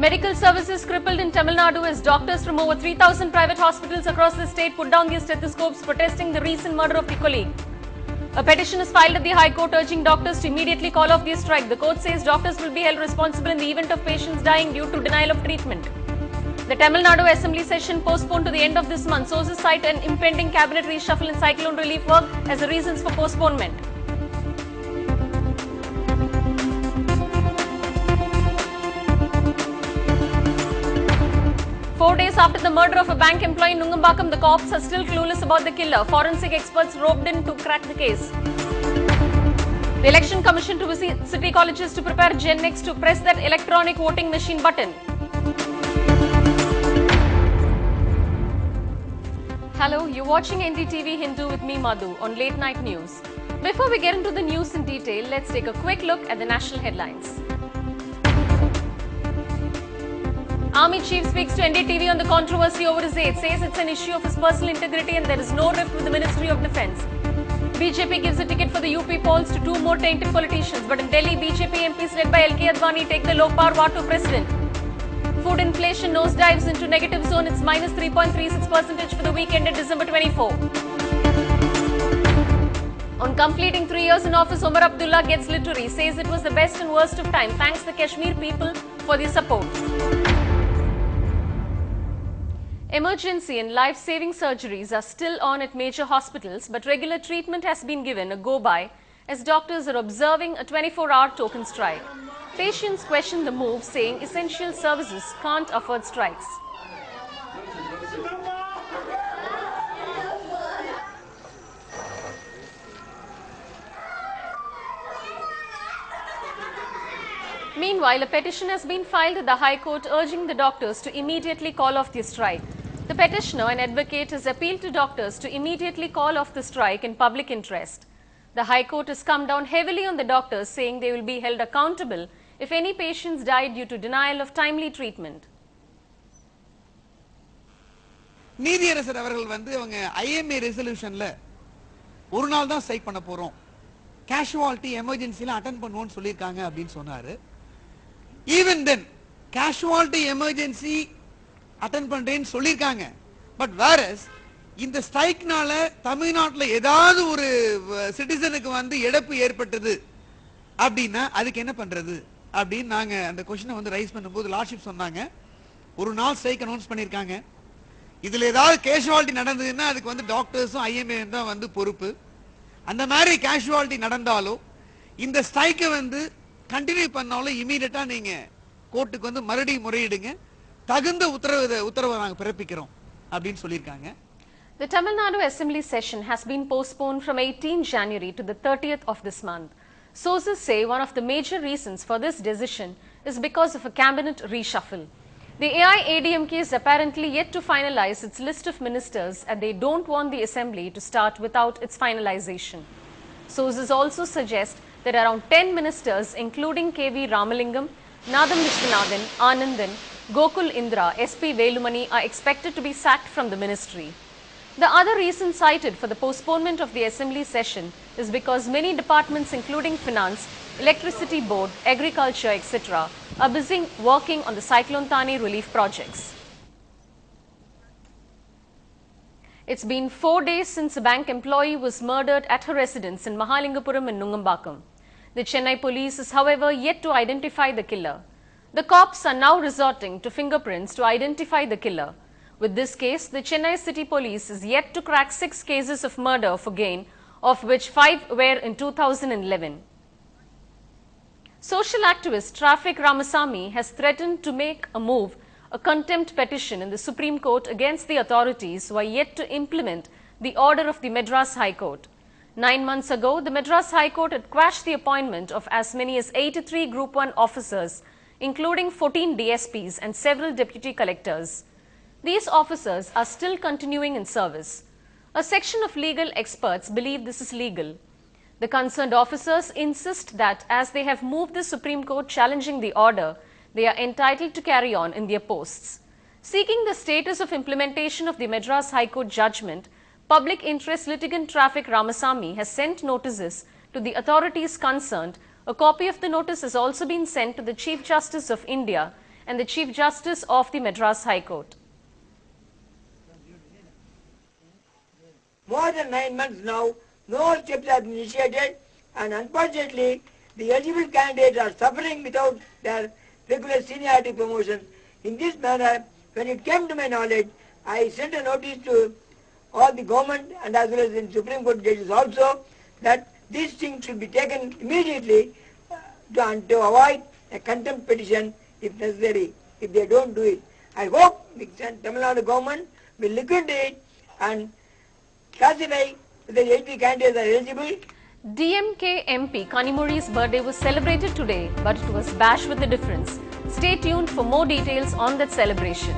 Medical services crippled in Tamil Nadu as doctors from over 3,000 private hospitals across the state put down their stethoscopes protesting the recent murder of the colleague. A petition is filed at the High Court urging doctors to immediately call off their strike. The court says doctors will be held responsible in the event of patients dying due to denial of treatment. The Tamil Nadu Assembly session postponed to the end of this month. Sources cite an impending cabinet reshuffle and cyclone relief work as the reasons for postponement. Four days after the murder of a bank employee in Nungambakkam, the cops are still clueless about the killer. Forensic experts roped in to crack the case. The Election Commission to visit city colleges to prepare Gen X to press that electronic voting machine button. Hello, you're watching NDTV Hindu with me Madhu on Late Night News. Before we get into the news in detail, let's take a quick look at the national headlines. Army Chief speaks to NDTV on the controversy over his aide, says it's an issue of his personal integrity and there is no rift with the Ministry of Defence. BJP gives a ticket for the UP polls to two more tainted politicians, but in Delhi, BJP MPs led by LK Advani take the Lok Power to President. Food inflation nosedives into negative zone, it's minus 3.36% for the week ended December 24. On completing 3 years in office, Omar Abdullah gets literary, says it was the best and worst of time, thanks the Kashmir people for their support. Emergency and life-saving surgeries are still on at major hospitals, but regular treatment has been given a go-by as doctors are observing a 24-hour token strike. Patients question the move, saying essential services can't afford strikes. Meanwhile, a petition has been filed at the High Court urging the doctors to immediately call off the strike. The petitioner, an advocate, has appealed to doctors to immediately call off the strike in public interest. The High Court has come down heavily on the doctors, saying they will be held accountable if any patients die due to denial of timely treatment. நீதியரசர் அவர்கள் அவங்க IMA ரெசல்யூஷன்ல ஒரு நாள் தான் strike பண்ண போறோம். Casualty எமர்ஜென்சில attend பண்ணுவோம்னு சொல்லிருக்காங்க அப்படினு சொன்னாரு. Even then casualty emergency attend பண்றேன்னு சொல்லிருக்காங்க. பட் whereas இந்த ஸ்ட்ரைக்னால தமிழ்நாட்டுல ஏதாவது ஒரு சிட்டிசனுக்கு இழப்பு ஏற்பட்டது அப்படினா அதுக்கு என்ன பண்றது அப்படினு நாங்க அந்த क्वेश्चனை ரைஸ் பண்ணும்போது லார்ட்ஷிப் சொன்னாங்க ஒரு நாள் ஸ்ட்ரைக் அனௌன்ஸ் பண்ணிருக்காங்க. இதுல ஏதாவது கேஷுவாலிட்டி நடந்ததுன்னா அதுக்கு டாக்டர்ஸும் IMA தான் பொறுப்பு. அந்த மாதிரி கேஷுவாலிட்டி நடந்தாலோ இந்த ஸ்ட்ரைக்கை கண்டினியூ பண்ணாலும் இமிடியேட்டா நீங்க கோர்ட்டுக்கு மறுபடியும் முறையிடுங்க. தகுந்த உத்தரவை நாங்க பிறப்பிக்கிறோம் அப்படினு சொல்லிருக்காங்க. The Tamil Nadu Assembly session has been postponed from 18 January to the 30th of this month. Sources say one of the major reasons for this decision is because of a cabinet reshuffle. The AIADMK is apparently yet to finalize its list of ministers and they don't want the assembly to start without its finalization. Sources also suggest that around 10 ministers including KV Ramalingam, Nadam Vishwanathan, Anandan, Gokul Indra, SP Velumani are expected to be sacked from the ministry. The other reason cited for the postponement of the assembly session is because many departments including finance, electricity board, agriculture, etc. are busy working on the Cyclone Thani relief projects. It's been 4 days since a bank employee was murdered at her residence in Mahalingapuram in Nungambakkam. The Chennai police is however yet to identify the killer. The cops are now resorting to fingerprints to identify the killer. With this case, the Chennai City Police is yet to crack 6 cases of murder for gain, of which 5 were in 2011. Social activist Traffic Ramasamy has threatened to make a move, a contempt petition in the Supreme Court against the authorities who are yet to implement the order of the Madras High Court. 9 months ago, the Madras High Court had quashed the appointment of as many as 83 Group 1 officers, including 14 DSPs and several deputy collectors. These officers are still continuing in service. A section of legal experts believe this is legal. The concerned officers insist that as they have moved the Supreme Court challenging the order, they are entitled to carry on in their posts. Seeking the status of implementation of the Madras High Court judgment, public interest litigant Traffic Ramasamy has sent notices to the authorities concerned. A copy of the notice has also been sent to the Chief Justice of India and the Chief Justice of the Madras High Court. More than 9 months now, no steps have been initiated, and unfortunately, the eligible candidates are suffering without their regular seniority promotion. In this manner, when it came to my knowledge, I sent a notice to all the government and as well as the Supreme Court judges also that these things should be taken immediately to avoid a contempt petition if necessary, if they don't do it. I hope the Tamil Nadu government will look into it and classify whether the 80 candidates are eligible. DMK MP Kanimuri's birthday was celebrated today, but it was bashed with a difference. Stay tuned for more details on that celebration.